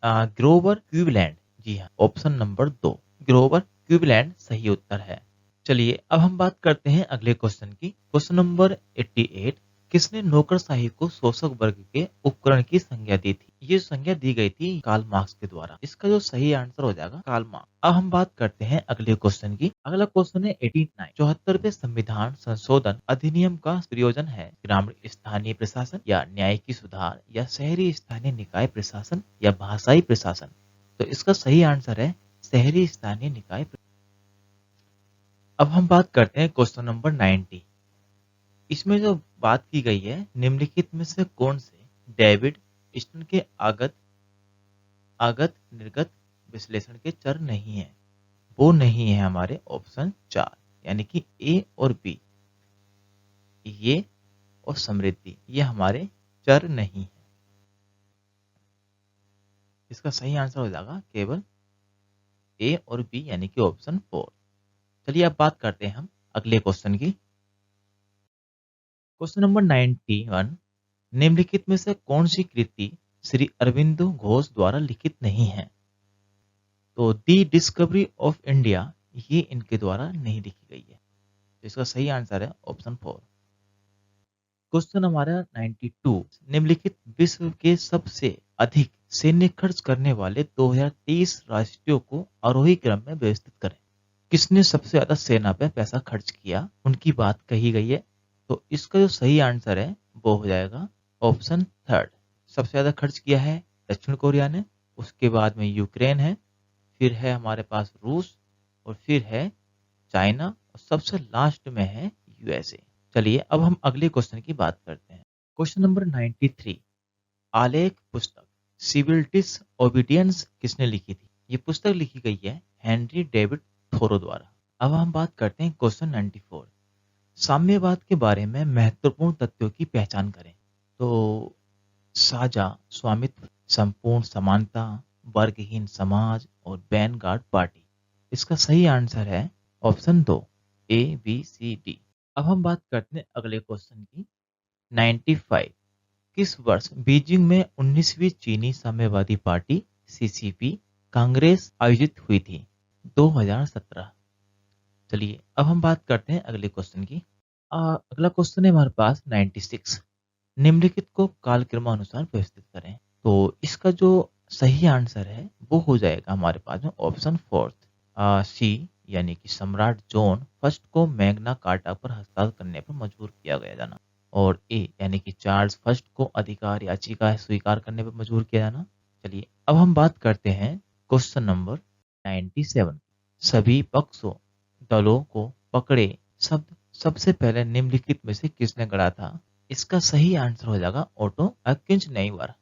ग्रोवर क्लीवलैंड। जी हाँ, ऑप्शन नंबर 2 ग्रोवर क्लीवलैंड सही उत्तर है। चलिए अब हम बात करते हैं अगले क्वेश्चन की। Question number 88। किसने नौकरशाही को शोषक वर्ग के उपकरण की संज्ञा दी थी? ये संज्ञा दी गई थी कार्ल मार्क्स के द्वारा। इसका जो सही आंसर हो जाएगा कार्ल मार्क्स। अब हम बात करते हैं अगले क्वेश्चन की। अगला क्वेश्चन है 89। 74वें संविधान संशोधन अधिनियम का प्रयोजन है ग्रामीण स्थानीय प्रशासन या न्यायिक सुधार या शहरी स्थानीय निकाय प्रशासन या भाषाई प्रशासन। तो इसका सही आंसर है शहरी स्थानीय निकाय। अब हम बात करते हैं क्वेश्चन नंबर 90। इसमें जो बात की गई है, निम्नलिखित में से कौन से डेविड स्टोन के आगत आगत निर्गत विश्लेषण के चर नहीं है? वो नहीं है हमारे ऑप्शन 4 यानी कि ए और बी, ये और समृद्धि, ये हमारे चर नहीं है। इसका सही आंसर हो जाएगा केवल ए और बी यानी कि ऑप्शन 4। चलिए अब बात करते हैं हम अगले क्वेश्चन की। Question number 91। निम्नलिखित में से कौन सी कृति श्री अरविंदो घोष द्वारा लिखित नहीं है? तो दी डिस्कवरी ऑफ इंडिया ये इनके द्वारा नहीं लिखी गई है। तो इसका सही आंसर है ऑप्शन 4। क्वेश्चन हमारा 92। निम्नलिखित विश्व के सबसे अधिक सैन्य खर्च करने वाले 2023 राष्ट्रों को आरोही क्रम में व्यवस्थित करें। किसने सबसे ज्यादा सेना पे पैसा खर्च किया, उनकी बात कही गई है। तो इसका जो सही आंसर है वो हो जाएगा ऑप्शन 3। सबसे ज्यादा खर्च किया है दक्षिण कोरिया ने, उसके बाद में यूक्रेन है, फिर है हमारे पास रूस और फिर है चाइना और सबसे लास्ट में है USA। चलिए अब हम अगले क्वेश्चन की बात करते हैं। Question number 93। आलेख पुस्तक सिविल डिसओबीडियंस किसने लिखी थी? ये पुस्तक लिखी गई है हेनरी डेविड थोरो द्वारा। अब हम बात करते हैं क्वेश्चन 94। साम्यवाद के बारे में महत्वपूर्ण तथ्यों की पहचान करें। तो साझा स्वामित्व, संपूर्ण समानता, वर्गहीन समाज और वैनगार्ड पार्टी। इसका सही आंसर है ऑप्शन 2, ABCD। अब हम बात करते हैं अगले क्वेश्चन की। 95। किस वर्ष बीजिंग में 19वीं चीनी साम्यवादी पार्टी CCP कांग्रेस आयोजित हुई थी? 2017। चलिए अब हम बात करते हैं अगले क्वेश्चन की। अगला क्वेश्चन है हमारे पास 96। निम्नलिखित को कालक्रमानुसार व्यवस्थित करें। तो इसका जो सही आंसर है वो हो जाएगा हमारे पास में ऑप्शन 4, सी, यानी कि सम्राट जॉन फर्स्ट को मैग्ना कार्टा पर हस्ताक्षर करने पर मजबूर किया गया जाना, और ए यानी कि चार्ल्स फर्स्ट को अधिकार याचिका स्वीकार करने पर मजबूर किया जाना। चलिए अब हम बात करते हैं क्वेश्चन नंबर 97। सभी पक्षों दलों को पकड़े शब्द सबसे पहले निम्नलिखित में से किसने गढ़ा था? इसका सही आंसर हो जाएगा ऑटो अकिंच नेइवर।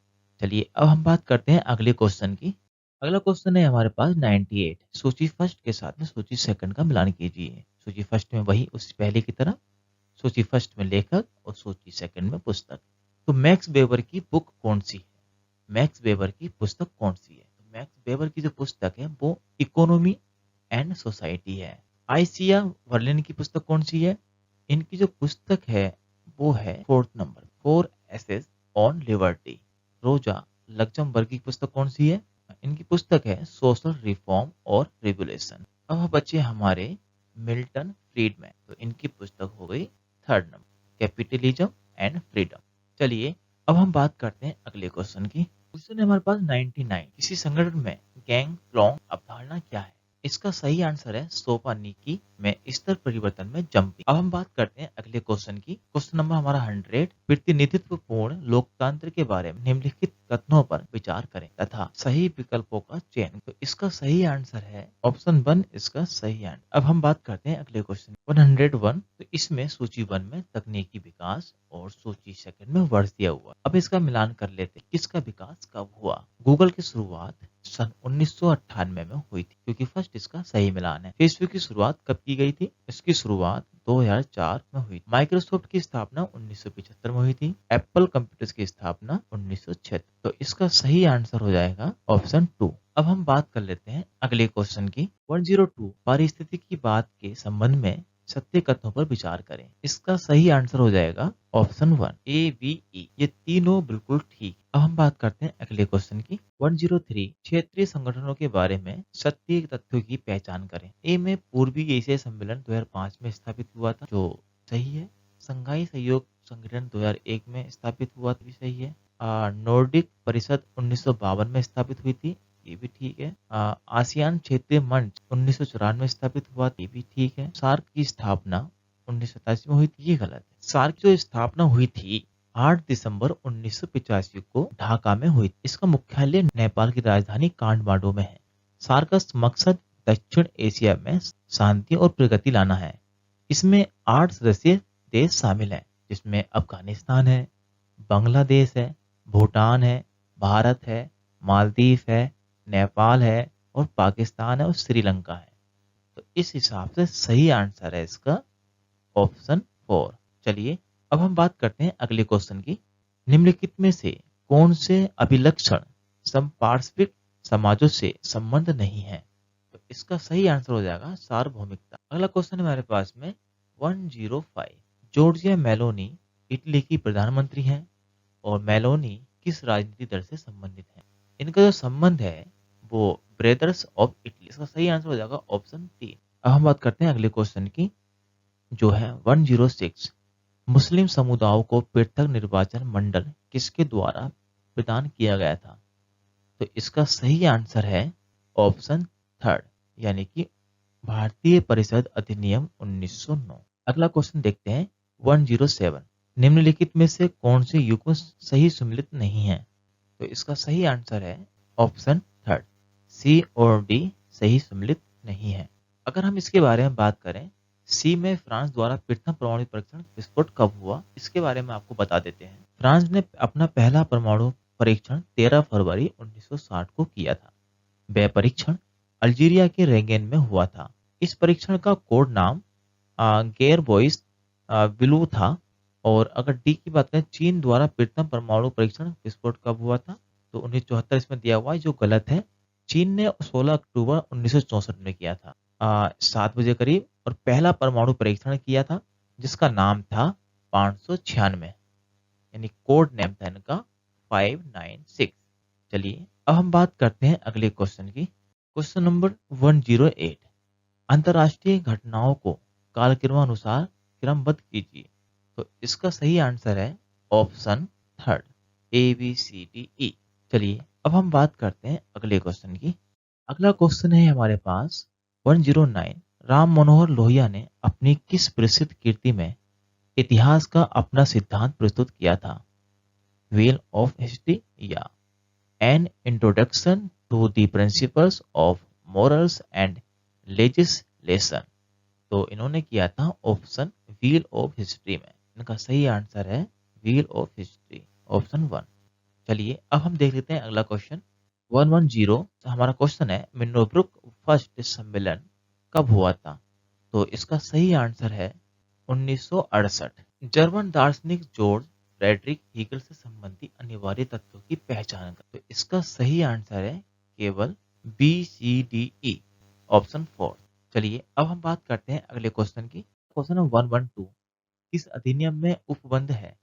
चलिए अब हम बात करते हैं अगले क्वेश्चन की। अगला क्वेश्चन है हमारे पास 98। सूची फर्स्ट के साथ में सूची सेकंड का मिलान कीजिए। सूची फर्स्ट में वही उससे पहले की तरह, सूची फर्स्ट में लेखक और सूची सेकंड में पुस्तक। तो मैक्स वेबर की बुक कौन सी है? मैक्स वेबर की पुस्तक कौन सी है? तो मैक्स वेबर की जो पुस्तक है वो इकोनॉमी एंड सोसाइटी है। आइसिया वर्लिन की पुस्तक कौन सी है? इनकी जो पुस्तक है वो है fourth number, 4 essays on liberty. Rosa Luxemburg की पुस्तक कौन सी है? इनकी पुस्तक है सोशल रिफॉर्म और रिवोल्यूशन। अब बचे हमारे मिल्टन फ्रीडमैन, तो इनकी पुस्तक हो गई third number, capitalism and freedom. चलिए अब हम बात करते हैं अगले क्वेश्चन की। क्वेश्चन है हमारे पास 99। किसी संगठन में गैंग प्लॉन्ग अवधारणा क्या है? इसका सही आंसर है सोपानिकी में स्तर परिवर्तन में जंपिंग। अब हम बात करते हैं अगले क्वेश्चन की। क्वेश्चन नंबर हमारा 100। प्रतिनिधित्वपूर्ण लोकतंत्र के बारे में निम्नलिखित कथनों पर विचार करें तथा सही विकल्पों का चयन। तो इसका सही आंसर है ऑप्शन 1, इसका सही आंसर। अब हम बात करते हैं अगले क्वेश्चन 101। तो इसमें सूची 1 में तकनीकी विकास और सूची सेकंड में वर्ष दिया हुआ। अब इसका मिलान कर लेते हैं, किसका विकास कब हुआ? गूगल की शुरुआत सन 1998 में हुई थी, क्योंकि फर्स्ट इसका सही मिलान है। फेसबुक की शुरुआत कब की गई थी? इसकी शुरुआत 2004 में हुई। माइक्रोसॉफ्ट की स्थापना 1975 में हुई थी। एप्पल कंप्यूटर्स की स्थापना 1976। तो इसका सही आंसर हो जाएगा ऑप्शन 2। अब हम बात कर लेते हैं अगले क्वेश्चन की। 102। पारिस्थितिकी बात के संबंध में सत्य कथनों पर विचार करें। इसका सही आंसर हो जाएगा ऑप्शन 1, ABE। ये तीनों बिल्कुल ठीक। अब हम बात करते हैं अगले क्वेश्चन की। 103। क्षेत्रीय संगठनों के बारे में सत्य तथ्यों की पहचान करें। ए में पूर्वी एशिया सम्मेलन 2005 में स्थापित हुआ था, जो सही है। संघाई सहयोग संगठन 2001 में स्थापित हुआ था, भी सही है। नॉर्डिक परिषद 1952 में स्थापित हुई थी, ये भी ठीक है। आसियान क्षेत्रीय मंच 1994 में स्थापित हुआ, ये भी ठीक है। सार्क की स्थापना 1987 में हुई थी, ये गलत है। सार्क जो स्थापना हुई थी 8 दिसंबर 1985 को ढाका में हुई। इसका मुख्यालय नेपाल की राजधानी काठमांडू में है। सार्क का मकसद दक्षिण एशिया में शांति और प्रगति लाना है। इसमें 8 सदस्यीय देश शामिल हैं, जिसमें अफगानिस्तान है, बांग्लादेश है, भूटान है, भारत है, मालदीव है, नेपाल है और पाकिस्तान है और श्रीलंका है। तो इस हिसाब से सही आंसर है इसका ऑप्शन 4। चलिए अब हम बात करते हैं अगले क्वेश्चन की। निम्नलिखित में से कौन से अभिलक्षण समपार्श्विक समाजों से संबंध नहीं है? तो इसका सही आंसर हो जाएगा सार्वभौमिकता। अगला क्वेश्चन है हमारे पास में 105। जॉर्जिया मेलोनी इटली की प्रधानमंत्री हैं और मेलोनी किस राजनीतिक दल से संबंधित है? इनका जो संबंध है वो ब्रदर्स ऑफ इटली। इसका सही आंसर हो जाएगा ऑप्शन 3। अब हम बात करते हैं अगले क्वेश्चन की, जो है 106। मुस्लिम समुदायों को पृथक निर्वाचन मंडल किसके द्वारा प्रदान किया गया था? तो इसका सही आंसर है ऑप्शन 3, यानी कि भारतीय परिषद अधिनियम 1909। अगला क्वेश्चन देखते हैं 107। निम्नलिखित में से कौन से युग्म सही सम्मिलित नहीं है? तो इसका सही आंसर है ऑप्शन 3, C और D सही सम्मिलित नहीं है। अगर हम इसके बारे में बात करें, सी में फ्रांस द्वारा प्रथम परमाणु परीक्षण विस्फोट कब हुआ, इसके बारे में आपको बता देते हैं। फ्रांस ने अपना पहला परमाणु परीक्षण 13 फरवरी 1960 को किया था। वह परीक्षण अल्जीरिया के रेगेन में हुआ था। इस परीक्षण का कोड नाम गेयर बॉयस बिलू था। और अगर डी की बात करें, चीन द्वारा प्रथम परमाणु परीक्षण विस्फोट कब हुआ था? तो 1974 इसमें दिया हुआ है, जो गलत है। चीन ने 16 अक्टूबर 1964 में किया था 7 बजे करीब, और पहला परमाणु परीक्षण किया था जिसका नाम था 596, यानी कोड नेम था इनका 596। चलिए अब हम बात करते हैं अगले क्वेश्चन की। क्वेश्चन नंबर 108, अंतर्राष्ट्रीय घटनाओं को कालक्रमानुसार क्रमबद्ध कीजिए। तो इसका सही आंसर है ऑप्शन थर्ड, ABCDE। चलिए अब हम बात करते हैं अगले क्वेश्चन की। अगला क्वेश्चन है हमारे पास 109, राम मनोहर लोहिया ने अपनी किस प्रसिद्ध कृति में इतिहास का अपना सिद्धांत प्रस्तुत किया था? व्हील ऑफ हिस्ट्री या an introduction to the principles of morals and legislation? तो इन्होंने किया था ऑप्शन व्हील ऑफ हिस्ट्री में। इनका सही आंसर है व्हील ऑफ हिस्ट्री, ऑप्शन 1। चलिए अब हम देख लेते हैं अगला क्वेश्चन 110। हमारा क्वेश्चन है मिनोब्रुक फर्स्ट सम्मेलन कब हुआ था? तो इसका सही आंसर है 1968। जर्मन दार्शनिक जॉर्ज फ्रेडरिक हीगल से संबंधित अनिवार्य तत्वों की पहचान कर। तो इसका सही आंसर है केवल BCDE, ऑप्शन 4। चलिए अब हम बात करते हैं अगले क्वेश्चन की। क्वेश्चन 112, किस अधिनियम में उपबंध है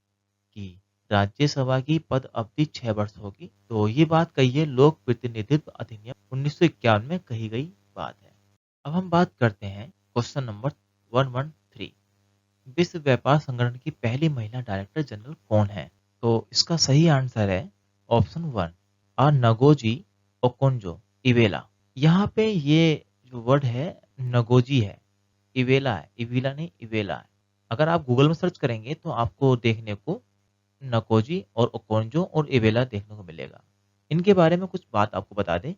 कि राज्यसभा की पद अवधि 6 वर्ष होगी? तो ये बात कही है लोक प्रतिनिधित्व अधिनियम 1951 में कही गई बात है। अब हम बात करते हैं क्वेश्चन नंबर 113, विश्व व्यापार संगठन की पहली महिला डायरेक्टर जनरल कौन है? तो इसका सही आंसर है ऑप्शन 1, नगोजी ओकोंजो इवेला। यहाँ पे ये जो वर्ड है नगोजी है, इवेला है, इवेला नहीं इवेला है। अगर आप गूगल में सर्च करेंगे तो आपको देखने को नकोजी और ओकोंजो और इवेला देखने को मिलेगा। इनके बारे में कुछ बात आपको बता दें।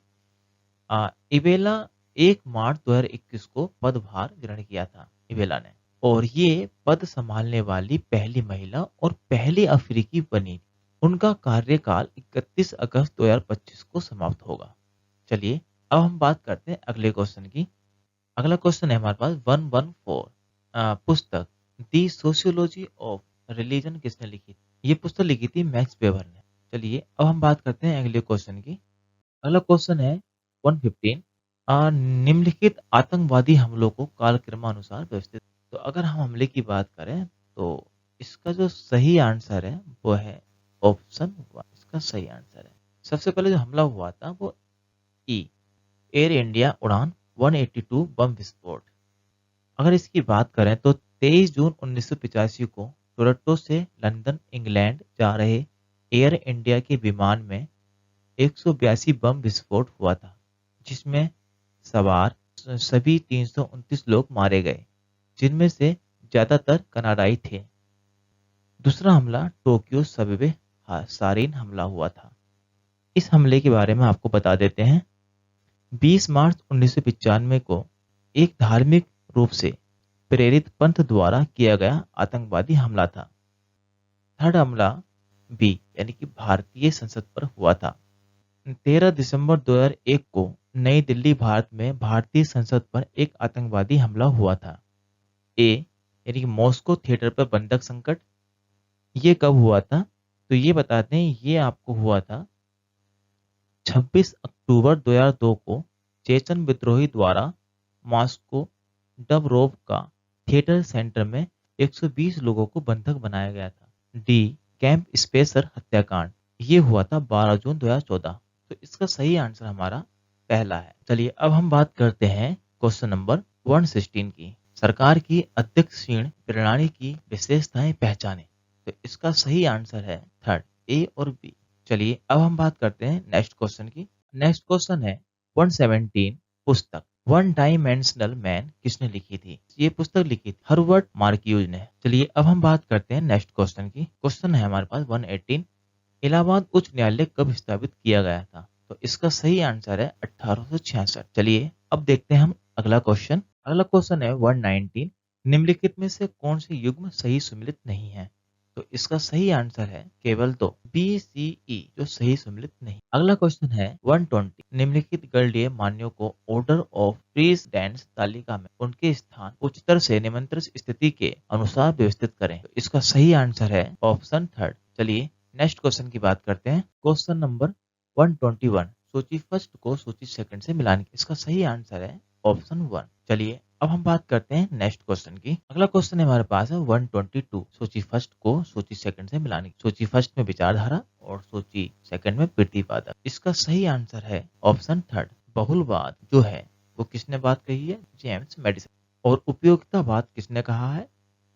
इवेला 1 मार्च 2021 को पदभार ग्रहण किया था इवेला ने, और ये पद संभालने वाली पहली महिला और पहली अफ्रीकी बनी। उनका कार्यकाल 31 अगस्त 2025 को समाप्त होगा। चलिए अब हम बात करते हैं अगले क्वेश्चन की। अगला क्वेश्चन है हमारे पास 114, पुस्तक दी सोशियोलॉजी ऑफ रिलीजन किसने लिखी? ये पुस्तक लिखी थी मैक्स वेबर ने। चलिए अब हम बात करते हैं अगले क्वेश्चन की। अगला क्वेश्चन है 115, निम्नलिखित आतंकवादी हमलों को कालक्रमानुसार व्यवस्थित। तो अगर हम हमले की बात करें तो इसका जो सही आंसर है वो है ऑप्शन 1, इसका सही आंसर है। सबसे पहले जो हमला हुआ था वो एयर इंडिया उड़ान 182 बम विस्फोट। अगर इसकी बात करें तो 23 जून 1985 को टोरंटो से लंदन इंग्लैंड जा रहे एयर इंडिया के विमान में 182 बम विस्फोट हुआ था, जिसमें सवार सभी 329 लोग मारे गए, जिनमें से ज्यादातर कनाडाई थे। दूसरा हमला टोक्यो सबवे सारीन हमला हुआ था। इस हमले के बारे में आपको बता देते हैं। 20 मार्च 1995 को एक धार्मिक रूप से प्रेरित पंथ द्वारा किया गया आतंकवादी हमला था। थर्ड हमला बी यानी कि भारतीय संसद पर हुआ था। 13 दिसंबर 2001 को नई दिल्ली भारत में भारतीय संसद पर एक आतंकवादी हमला हुआ था। ए यानी कि मॉस्को थिएटर पर बंधक संकट, ये कब हुआ था? तो ये बताते हैं, ये आपको हुआ था 26 अक्टूबर 2002 को चेचन विद्रोही द्वारा मॉस्को डबरोव का थिएटर सेंटर में 120 लोगों को बंधक बनाया गया था। डी कैंप स्पेसर हत्याकांड, ये हुआ था 12 जून 2014। तो इसका सही आंसर हमारा पहला है। चलिए अब हम बात करते हैं क्वेश्चन नंबर 116 की। सरकार की अध्यक्षीण प्रणाली की विशेषताएं पहचाने। तो इसका सही आंसर है थर्ड, ए और बी। चलिए अब हम बात करते हैं नेक्स्ट क्वेश्चन की। नेक्स्ट क्वेश्चन है 117, पुस्तक वन डायमेंशनल मैन किसने लिखी थी? ये पुस्तक लिखी थी हर्बर्ट मार्क्यूज ने। चलिए अब हम बात करते हैं नेक्स्ट क्वेश्चन की। क्वेश्चन है हमारे पास 118, इलाहाबाद उच्च न्यायालय कब स्थापित किया गया था? तो इसका सही आंसर है 1866। चलिए अब देखते हैं हम अगला क्वेश्चन। अगला क्वेश्चन है 119, निम्नलिखित में से कौन से युग्म सही सुमेलित नहीं है? तो इसका सही आंसर है केवल दो, बी सी ई, जो सही सम्मिलित नहीं। अगला क्वेश्चन है 120। निम्नलिखित गणितीय मान्यों को ऑर्डर ऑफ प्रेसिडेंस तालिका में उनके स्थान उच्चतर से निम्नतर स्थिति के अनुसार व्यवस्थित करें। तो इसका सही आंसर है ऑप्शन थर्ड। चलिए नेक्स्ट क्वेश्चन की बात करते हैं। Question number 121। सूची फर्स्ट को सूची सेकंड से मिलाने की। इसका सही आंसर है ऑप्शन वन। चलिए अब हम बात करते हैं नेक्स्ट क्वेश्चन की। अगला क्वेश्चन हमारे पास है 122। सूची फर्स्ट को सूची सेकंड से मिलाने की। सूची फर्स्ट में विचारधारा और सूची सेकंड में प्रतिपादक। इसका सही आंसर है ऑप्शन थर्ड। बहुलवाद जो है वो किसने बात कही है? James Madison. और उपयोगितावाद किसने कहा है?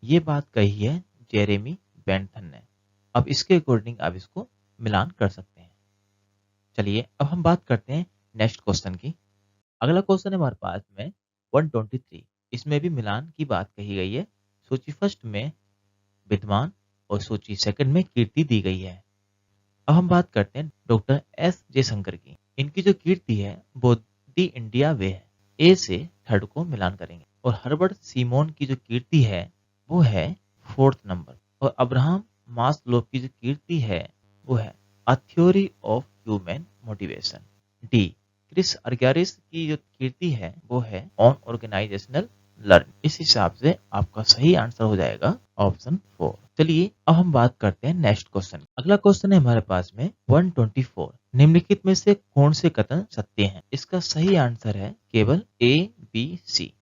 ये बात कही है जेरेमी बेंथन ने। अब इसके अकॉर्डिंग आप इसको मिलान कर सकते हैं। चलिए अब हम बात करते हैं नेक्स्ट क्वेश्चन की। अगला क्वेश्चन है हमारे पास में 123। इसमें भी मिलान की बात कही गई है। सूची फर्स्ट में विद्वान और सूची सेकंड में कीर्ति दी गई है। अब हम बात करते हैं डॉक्टर एस जयशंकर की। इनकी जो कीर्ति है वो दी इंडिया वे है। ए से थर्ड को मिलान करेंगे। और हर्बर्ट सीमोन की जो कीर्ति है वो है फोर्थ नंबर। और अब्राहम मास्लो की जो कीर्ति है वो है a theory of human motivation. D Chris Argyris की जो कीर्ति है वो है ऑन ऑर्गेनाइजेशनल लर्न। इस हिसाब से आपका सही आंसर हो जाएगा ऑप्शन फोर। चलिए अब हम बात करते हैं नेक्स्ट क्वेश्चन। अगला क्वेश्चन है हमारे पास में 124। निम्नलिखित में से कौन से कथन सत्य हैं? इसका सही आंसर है केवल ए बी सी।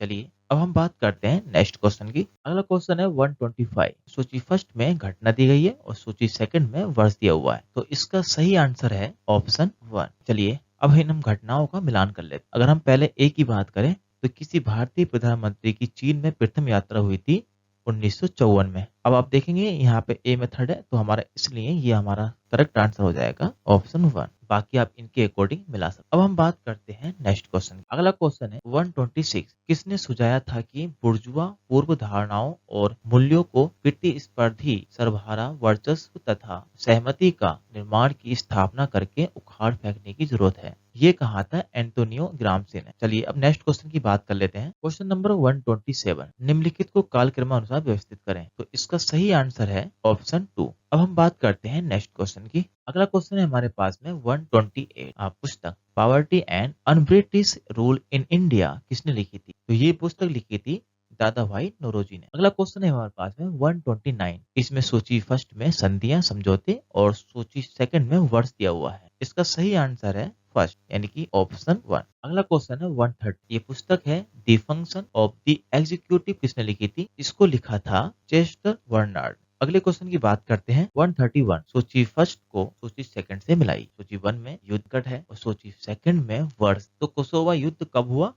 चलिए अब हम बात करते हैं नेक्स्ट क्वेश्चन की। अगला क्वेश्चन है 125। सूची फर्स्ट में घटना दी गई है और सूची सेकंड में वर्ष दिया हुआ है। तो इसका सही आंसर है ऑप्शन वन। चलिए अब हम घटनाओं का मिलान कर लेते हैं। अगर हम पहले ए की बात करें तो किसी भारतीय प्रधानमंत्री की चीन में प्रथम यात्रा हुई थी 1954 में। अब आप देखेंगे यहाँ पे ए मेथड है तो हमारा इसलिए ये हमारा करेक्ट आंसर हो जाएगा ऑप्शन वन। बाकी आप इनके अकॉर्डिंग मिला सकते। अब हम बात करते हैं नेक्स्ट क्वेश्चन। अगला क्वेश्चन है 126। किसने सुझाया था कि बुर्जुआ पूर्व धारणाओं और मूल्यों को प्रतिस्पर्धी सर्वहारा वर्चस्व तथा सहमति का निर्माण की स्थापना करके उखाड़ फेंकने की जरूरत है? ये कहा था एंटोनियो ग्राम्सी ने। चलिए अब नेक्स्ट क्वेश्चन की बात कर लेते हैं। Question number 127। निम्नलिखित को कालक्रमानुसार व्यवस्थित करें। तो इसका सही आंसर है ऑप्शन टू। अब हम बात करते हैं नेक्स्ट क्वेश्चन की। अगला क्वेश्चन है हमारे पास में 128। पुस्तक poverty and un-British rule in India किसने लिखी थी? तो ये पुस्तक लिखी थी दादा भाई नौरोजी ने। अगला क्वेश्चन है हमारे पास में 129। इसमें सूची फर्स्ट में संधियां समझौते और सूची सेकंड में वर्ष दिया हुआ है। इसका सही आंसर है फर्स्ट यानी कि ऑप्शन वन। अगला क्वेश्चन है 130। ये पुस्तक है the function of the executive किसने लिखी थी? इसको लिखा था चेस्टर बर्नार्ड। अगले क्वेश्चन की बात करते हैं 131। सूची फर्स्ट को सूची सेकंड से मिलाई। सूची वन में युद्ध कट है और सूची सेकंड में वर्ष। तो कोसोवा युद्ध कब हुआ?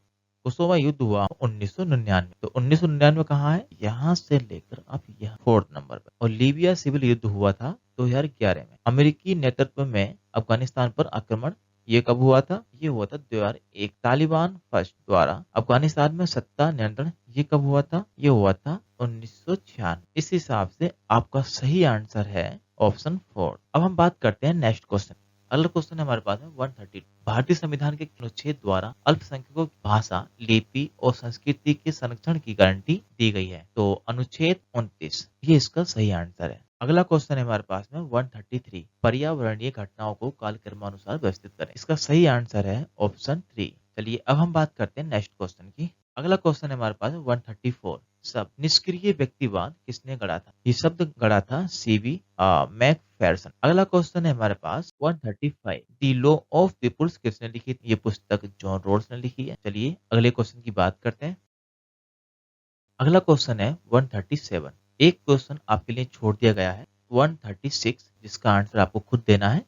कोसोवा युद्ध हुआ 1999। तो 1999 कहाँ है? यहाँ से लेकर आप यहाँ फोर्थ नंबर पर। और लीबिया सिविल युद्ध हुआ था 2011 में। अमेरिकी नेतृत्व में अफगानिस्तान पर आक्रमण ये कब हुआ था? ये हुआ था 2001। तालिबान फर्स्ट द्वारा अफगानिस्तान में सत्ता नियंत्रण ये कब हुआ था? ये हुआ था 1996। इस हिसाब से आपका सही आंसर है ऑप्शन फोर। अब हम बात करते हैं नेक्स्ट क्वेश्चन। अगला क्वेश्चन हमारे पास है 130। भारतीय संविधान के अनुच्छेद द्वारा अल्पसंख्यकों की भाषा, लिपि और संस्कृति के संरक्षण की गारंटी दी गई है। तो अनुच्छेद 29 ये इसका सही आंसर है। अगला क्वेश्चन है हमारे पास में 133। पर्यावरणीय घटनाओं को कालक्रमानुसार व्यवस्थित करें। इसका सही आंसर है ऑप्शन थ्री। चलिए अब हम बात करते हैं नेक्स्ट क्वेश्चन की। अगला क्वेश्चन है हमारे पास 134। शब्द निष्क्रिय व्यक्तिवाद किसने गढ़ा था? ये शब्द गढ़ा था सीवी मैकफेरसन। अगला क्वेश्चन है हमारे पास 135। द लॉ ऑफ पीपुल्स किसने लिखी थी? ये पुस्तक जॉन रोल्स ने लिखी है। चलिए अगले क्वेश्चन की बात करते हैं। अगला क्वेश्चन है 137। एक क्वेश्चन आपके लिए छोड़ दिया गया है 136 जिसका आंसर आपको खुद देना है।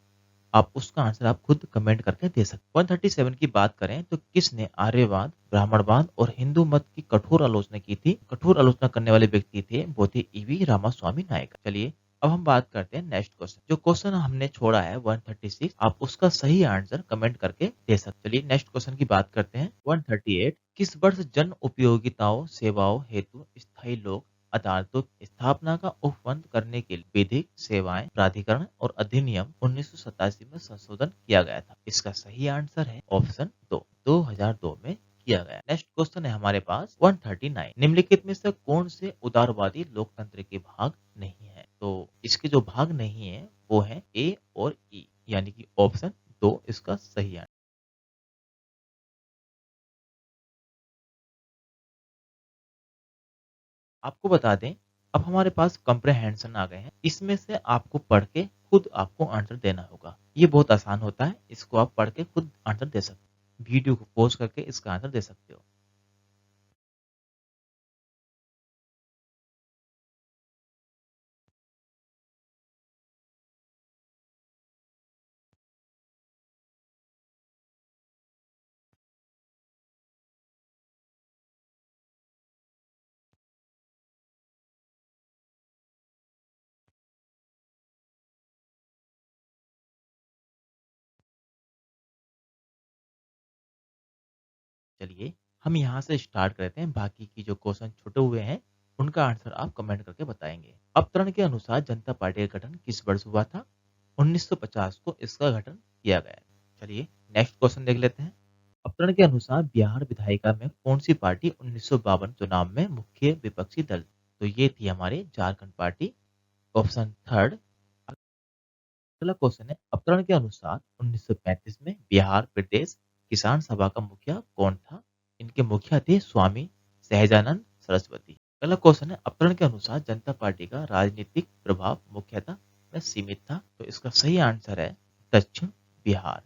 आप उसका आंसर आप खुद कमेंट करके दे सकते। 137 की बात करें तो किसने आर्यवाद, ब्राह्मणवाद और हिंदू मत की कठोर आलोचना की थी? कठोर आलोचना करने वाले व्यक्ति थे वो थे ईवी रामास्वामी नायक। चलिए अब हम बात करते हैं नेक्स्ट क्वेश्चन। जो क्वेश्चन हमने छोड़ा है 136 आप उसका सही आंसर कमेंट करके दे सकते। चलिए नेक्स्ट क्वेश्चन की बात करते हैं 138। किस वर्ष जन उपयोगिताओं सेवाओं हेतु स्थायी लोक अदालतों की स्थापना का उपबंध करने के लिए विधिक सेवाएं प्राधिकरण और अधिनियम 1987 में संशोधन किया गया था? इसका सही आंसर है ऑप्शन दो। 2002 में किया किया गया। नेक्स्ट क्वेश्चन है हमारे पास 139। निम्नलिखित में से कौन से उदारवादी लोकतंत्र के भाग नहीं है? तो इसके जो भाग नहीं है वो है ए और ई, यानी कि ऑप्शन 2 इसका सही है। आपको बता दें, अब हमारे पास कॉम्प्रिहेंशन आ गए हैं। इसमें से आपको पढ़ के खुद आपको आंसर देना होगा। ये बहुत आसान होता है, इसको आप पढ़ के खुद आंसर दे सकते हो। वीडियो को पॉज़ करके इसका आंसर दे सकते हो। चलिए, हम यहाँ से स्टार्ट करते हैं। बाकी की जो क्वेश्चन छूटे हुए हैं, उनका आंसर आप कमेंट करके बताएंगे। अवतरण के अनुसार जनता पार्टी का गठन किस वर्ष हुआ था? 1950 को इसका गठन किया गया है। चलिए, नेक्स्ट क्वेश्चन देख लेते हैं। अवतरण के अनुसार बिहार विधायिका में कौन सी पार्टी 1952 चुनाव में मुख्य विपक्षी दल? तो ये थी हमारे झारखंड पार्टी, ऑप्शन थर्ड। अगला क्वेश्चन है, अवतरण के अनुसार 1935 में बिहार प्रदेश किसान सभा का मुखिया कौन था? इनके मुखिया थे स्वामी सहजानंद सरस्वती। अगला क्वेश्चन है, अवतरण के अनुसार जनता पार्टी का राजनीतिक प्रभाव मुख्यतः में सीमित था। तो इसका सही आंसर है दक्षिण बिहार।